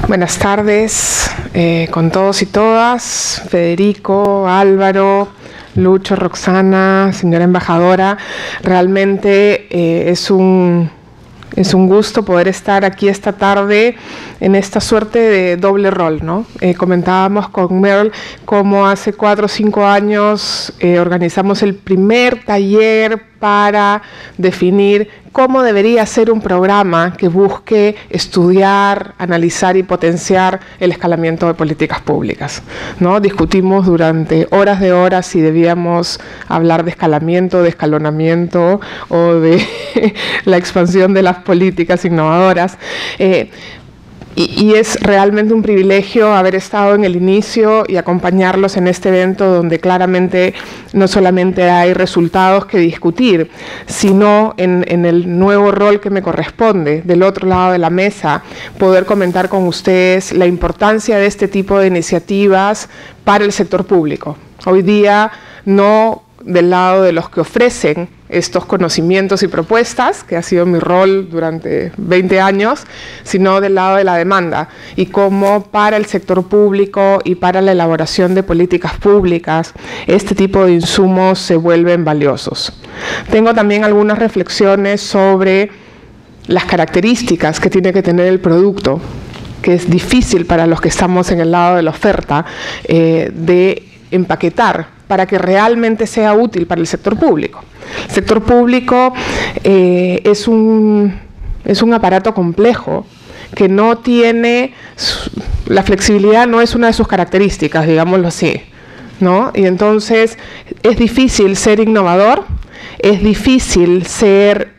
Buenas tardes con todos y todas, Federico, Álvaro, Lucho, Roxana, señora embajadora. Realmente es un gusto poder estar aquí esta tarde en esta suerte de doble rol, ¿no? Comentábamos con Merle cómo hace 4 o 5 años organizamos el primer taller para definir cómo debería ser un programa que busque estudiar, analizar y potenciar el escalamiento de políticas públicas, ¿no? Discutimos durante horas de horas si debíamos hablar de escalamiento, de escalonamiento o de la expansión de las políticas innovadoras. Y es realmente un privilegio haber estado en el inicio y acompañarlos en este evento donde claramente no solamente hay resultados que discutir, sino en el nuevo rol que me corresponde, del otro lado de la mesa, poder comentar con ustedes la importancia de este tipo de iniciativas para el sector público. Hoy día no del lado de los que ofrecen estos conocimientos y propuestas, que ha sido mi rol durante 20 años, sino del lado de la demanda y cómo para el sector público y para la elaboración de políticas públicas este tipo de insumos se vuelven valiosos. Tengo también algunas reflexiones sobre las características que tiene que tener el producto, que es difícil para los que estamos en el lado de la oferta de empaquetar para que realmente sea útil para el sector público. El sector público es un aparato complejo que no tiene, la flexibilidad no es una de sus características, digámoslo así, ¿no? Y entonces es difícil ser innovador, es difícil ser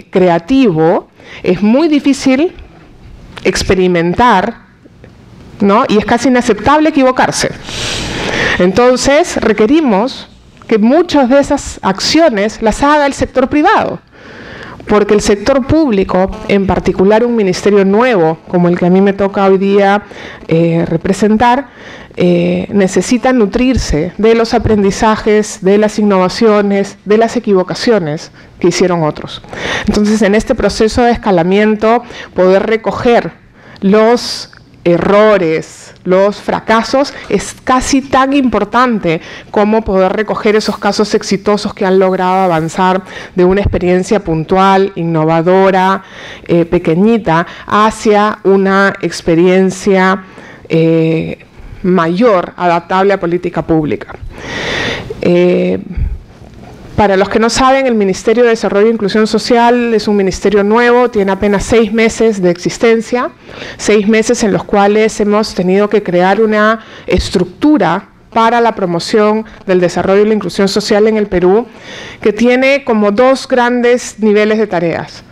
creativo, es muy difícil experimentar, ¿no? Y es casi inaceptable equivocarse. Entonces, requerimos que muchas de esas acciones las haga el sector privado, porque el sector público, en particular un ministerio nuevo, como el que a mí me toca hoy día representar, necesita nutrirse de los aprendizajes, de las innovaciones, de las equivocaciones que hicieron otros. Entonces, en este proceso de escalamiento, poder recoger los errores, los fracasos, es casi tan importante como poder recoger esos casos exitosos que han logrado avanzar de una experiencia puntual, innovadora, pequeñita, hacia una experiencia mayor, adaptable a política pública. Para los que no saben, el Ministerio de Desarrollo e Inclusión Social es un ministerio nuevo, tiene apenas 6 meses de existencia, 6 meses en los cuales hemos tenido que crear una estructura para la promoción del desarrollo y la inclusión social en el Perú, que tiene como 2 grandes niveles de tareas.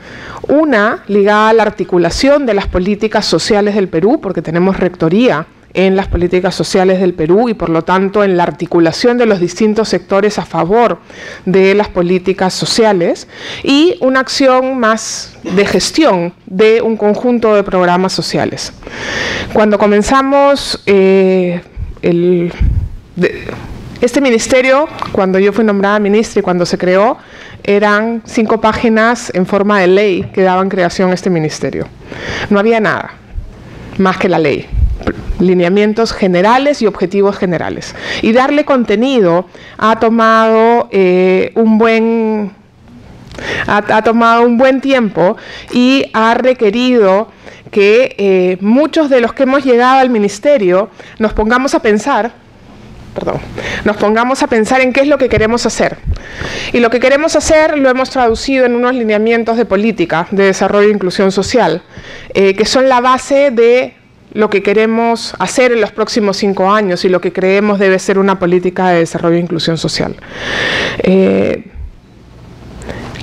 Una ligada a la articulación de las políticas sociales del Perú, porque tenemos rectoría en las políticas sociales del Perú y por lo tanto en la articulación de los distintos sectores a favor de las políticas sociales, y una acción más de gestión de un conjunto de programas sociales. Cuando comenzamos este ministerio, cuando yo fui nombrada ministra y cuando se creó, eran 5 páginas en forma de ley que daban creación a este ministerio. No había nada más que la ley, lineamientos generales y objetivos generales. Y darle contenido ha tomado un buen tiempo y ha requerido que muchos de los que hemos llegado al ministerio nos pongamos a pensar en qué es lo que queremos hacer. Y lo que queremos hacer lo hemos traducido en unos lineamientos de política de desarrollo e inclusión social, que son la base de lo que queremos hacer en los próximos 5 años y lo que creemos debe ser una política de desarrollo e inclusión social.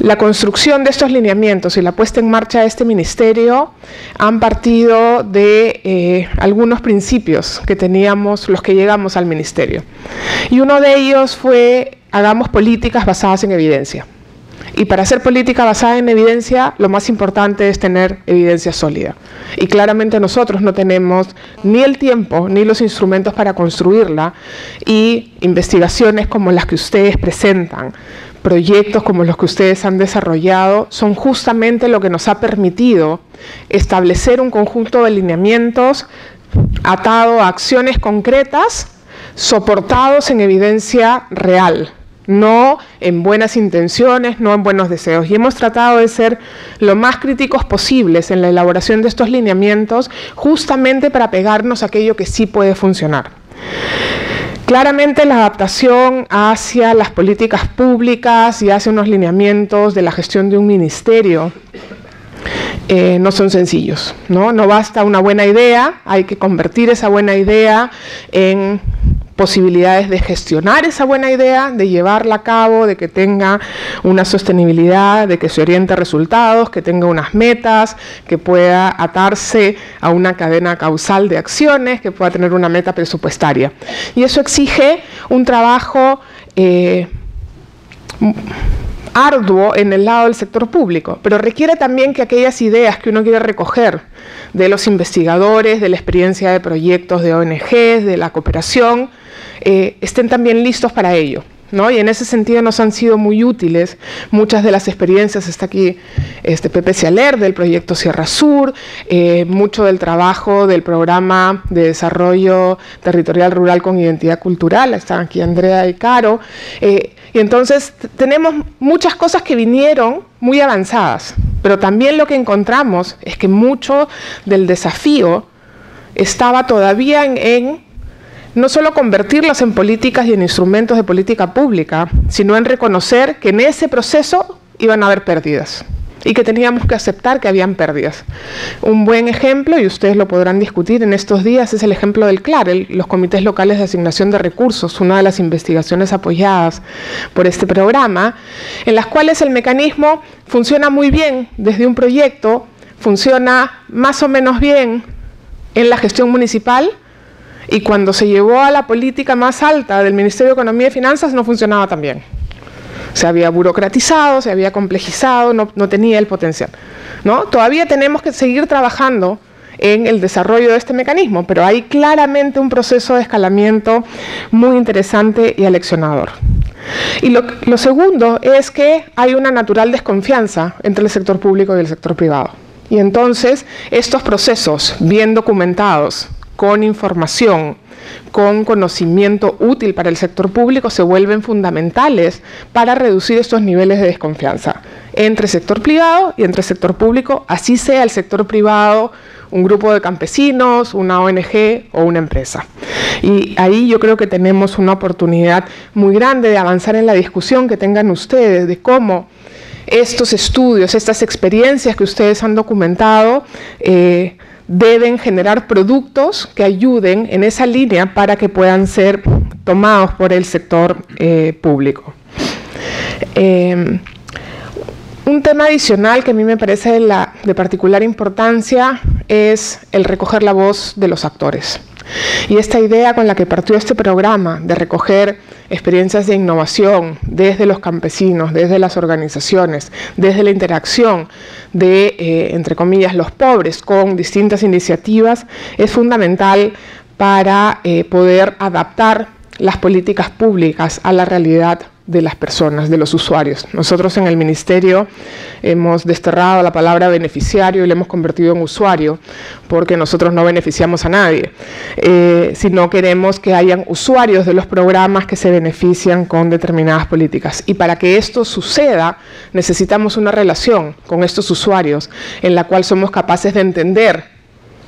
La construcción de estos lineamientos y la puesta en marcha de este ministerio han partido de algunos principios que teníamos los que llegamos al ministerio. Y uno de ellos fue: hagamos políticas basadas en evidencia. Y para hacer política basada en evidencia, lo más importante es tener evidencia sólida. Y claramente nosotros no tenemos ni el tiempo ni los instrumentos para construirla, y investigaciones como las que ustedes presentan proyectos como los que ustedes han desarrollado son justamente lo que nos ha permitido establecer un conjunto de lineamientos atado a acciones concretas, soportados en evidencia real, no en buenas intenciones, no en buenos deseos. Y hemos tratado de ser lo más críticos posibles en la elaboración de estos lineamientos, justamente para pegarnos a aquello que sí puede funcionar. Claramente la adaptación hacia las políticas públicas y hacia unos lineamientos de la gestión de un ministerio no son sencillos, ¿no? No basta una buena idea, hay que convertir esa buena idea en posibilidades de gestionar esa buena idea, de llevarla a cabo, de que tenga una sostenibilidad, de que se oriente a resultados, que tenga unas metas, que pueda atarse a una cadena causal de acciones, que pueda tener una meta presupuestaria. Y eso exige un trabajo arduo en el lado del sector público, pero requiere también que aquellas ideas que uno quiere recoger de los investigadores, de la experiencia de proyectos de ONGs, de la cooperación, estén también listos para ello, ¿no? Y en ese sentido nos han sido muy útiles muchas de las experiencias. Está aquí Pepe Cialer del proyecto Sierra Sur, mucho del trabajo del programa de desarrollo territorial rural con identidad cultural. Están aquí Andrea y Caro. Y entonces tenemos muchas cosas que vinieron muy avanzadas, pero también lo que encontramos es que mucho del desafío estaba todavía en no solo convertirlas en políticas y en instrumentos de política pública, sino en reconocer que en ese proceso iban a haber pérdidas y que teníamos que aceptar que habían pérdidas. Un buen ejemplo, y ustedes lo podrán discutir en esestos días, es el ejemplo del CLAR, los comités locales de asignación de recursos, una de las investigaciones apoyadas por este programa, en las cuales el mecanismo funciona muy bien desde un proyecto, funciona más o menos bien en la gestión municipal, y cuando se llevó a la política más alta del Ministerio de Economía y Finanzas no funcionaba tan bien. Se había burocratizado, se había complejizado, no tenía el potencial, ¿no? Todavía tenemos que seguir trabajando en el desarrollo de este mecanismo, pero hay claramente un proceso de escalamiento muy interesante y aleccionador. Y lo segundo es que hay una natural desconfianza entre el sector público y el sector privado. Y entonces estos procesos bien documentados, con información, con conocimiento útil para el sector público, se vuelven fundamentales para reducir estos niveles de desconfianza entre sector privado y entre sector público, así sea el sector privado un grupo de campesinos, una ONG o una empresa. Y ahí yo creo que tenemos una oportunidad muy grande de avanzar en la discusión que tengan ustedes de cómo estos estudios, estas experiencias que ustedes han documentado, deben generar productos que ayuden en esa línea para que puedan ser tomados por el sector público. Un tema adicional que a mí me parece de particular importancia es el recoger la voz de los actores. Y esta idea con la que partió este programa de recoger experiencias de innovación desde los campesinos, desde las organizaciones, desde la interacción de, entre comillas, los pobres con distintas iniciativas, es fundamental para poder adaptar las políticas públicas a la realidad de las personas, de los usuarios. Nosotros en el Ministerio hemos desterrado la palabra beneficiario y la hemos convertido en usuario, porque nosotros no beneficiamos a nadie, sino queremos que hayan usuarios de los programas que se benefician con determinadas políticas. Y para que esto suceda, necesitamos una relación con estos usuarios en la cual somos capaces de entender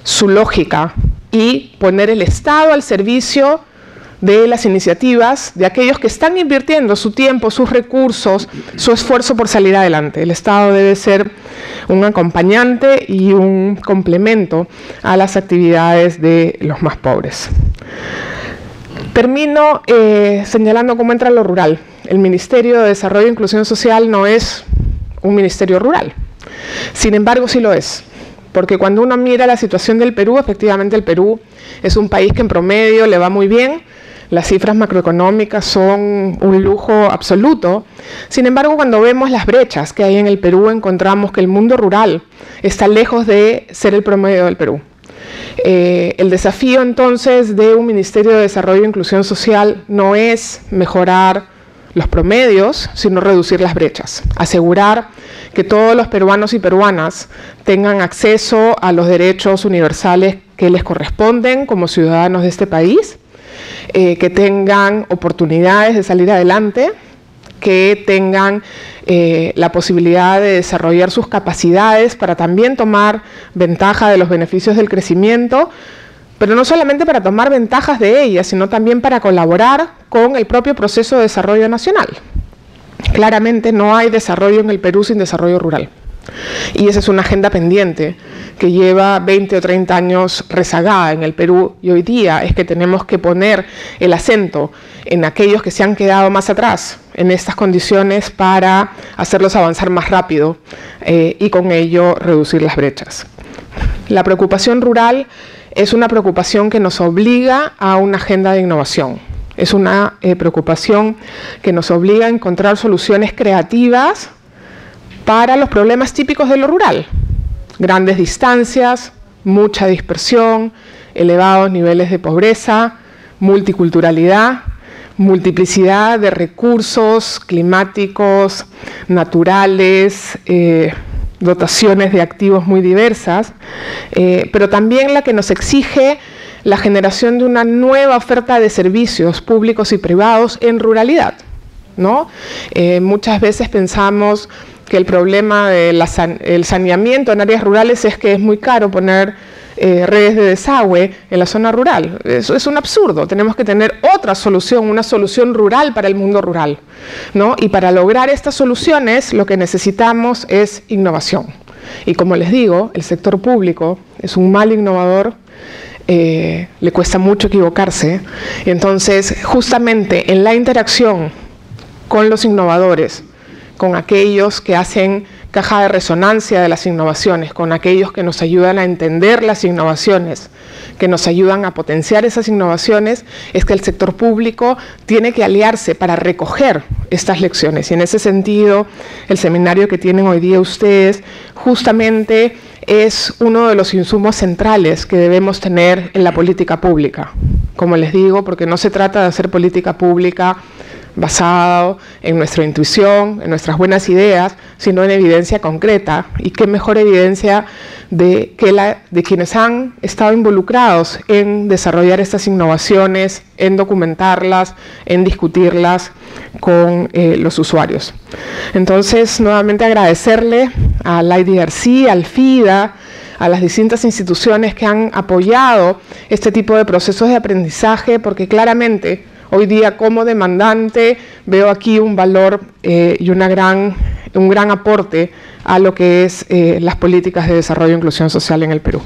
su lógica y poner el Estado al servicio de las iniciativas de aquellos que están invirtiendo su tiempo, sus recursos, su esfuerzo por salir adelante. El Estado debe ser un acompañante y un complemento a las actividades de los más pobres. Termino señalando cómo entra lo rural. El Ministerio de Desarrollo e Inclusión Social no es un ministerio rural. Sin embargo, sí lo es. Porque cuando uno mira la situación del Perú, efectivamente el Perú es un país que en promedio le va muy bien. Las cifras macroeconómicas son un lujo absoluto. Sin embargo, cuando vemos las brechas que hay en el Perú, encontramos que el mundo rural está lejos de ser el promedio del Perú. El desafío entonces de un Ministerio de Desarrollo e Inclusión Social no es mejorar los promedios, sino reducir las brechas. Asegurar que todos los peruanos y peruanas tengan acceso a los derechos universales que les corresponden como ciudadanos de este país, que tengan oportunidades de salir adelante, que tengan la posibilidad de desarrollar sus capacidades para también tomar ventaja de los beneficios del crecimiento, pero no solamente para tomar ventajas de ellas, sino también para colaborar con el propio proceso de desarrollo nacional. Claramente no hay desarrollo en el Perú sin desarrollo rural. Y esa es una agenda pendiente que lleva 20 o 30 años rezagada en el Perú, y hoy día es que tenemos que poner el acento en aquellos que se han quedado más atrás en estas condiciones para hacerlos avanzar más rápido y con ello reducir las brechas. La preocupación rural es una preocupación que nos obliga a una agenda de innovación. Es una preocupación que nos obliga a encontrar soluciones creativas para los problemas típicos de lo rural. Grandes distancias, mucha dispersión, elevados niveles de pobreza, multiculturalidad, multiplicidad de recursos climáticos, naturales, dotaciones de activos muy diversas, pero también la que nos exige la generación de una nueva oferta de servicios públicos y privados en ruralidad, ¿no? Muchas veces pensamos que el problema del saneamiento en áreas rurales es que es muy caro poner redes de desagüe en la zona rural. Eso es un absurdo. Tenemos que tener otra solución, una solución rural para el mundo rural, ¿no? Y para lograr estas soluciones lo que necesitamos es innovación. Y como les digo, el sector público es un mal innovador, le cuesta mucho equivocarse. Y entonces, justamente en la interacción con los innovadores, con aquellos que hacen caja de resonancia de las innovaciones, con aquellos que nos ayudan a entender las innovaciones, que nos ayudan a potenciar esas innovaciones, es que el sector público tiene que aliarse para recoger estas lecciones. Y en ese sentido, el seminario que tienen hoy día ustedes justamente es uno de los insumos centrales que debemos tener en la política pública. Como les digo, porque no se trata de hacer política pública basado en nuestra intuición, en nuestras buenas ideas, sino en evidencia concreta. Y qué mejor evidencia de quienes han estado involucrados en desarrollar estas innovaciones, en documentarlas, en discutirlas con los usuarios. Entonces, nuevamente agradecerle al IDRC, al FIDA, a las distintas instituciones que han apoyado este tipo de procesos de aprendizaje, porque claramente hoy día como demandante veo aquí un valor y un gran aporte a lo que es las políticas de desarrollo e inclusión social en el Perú.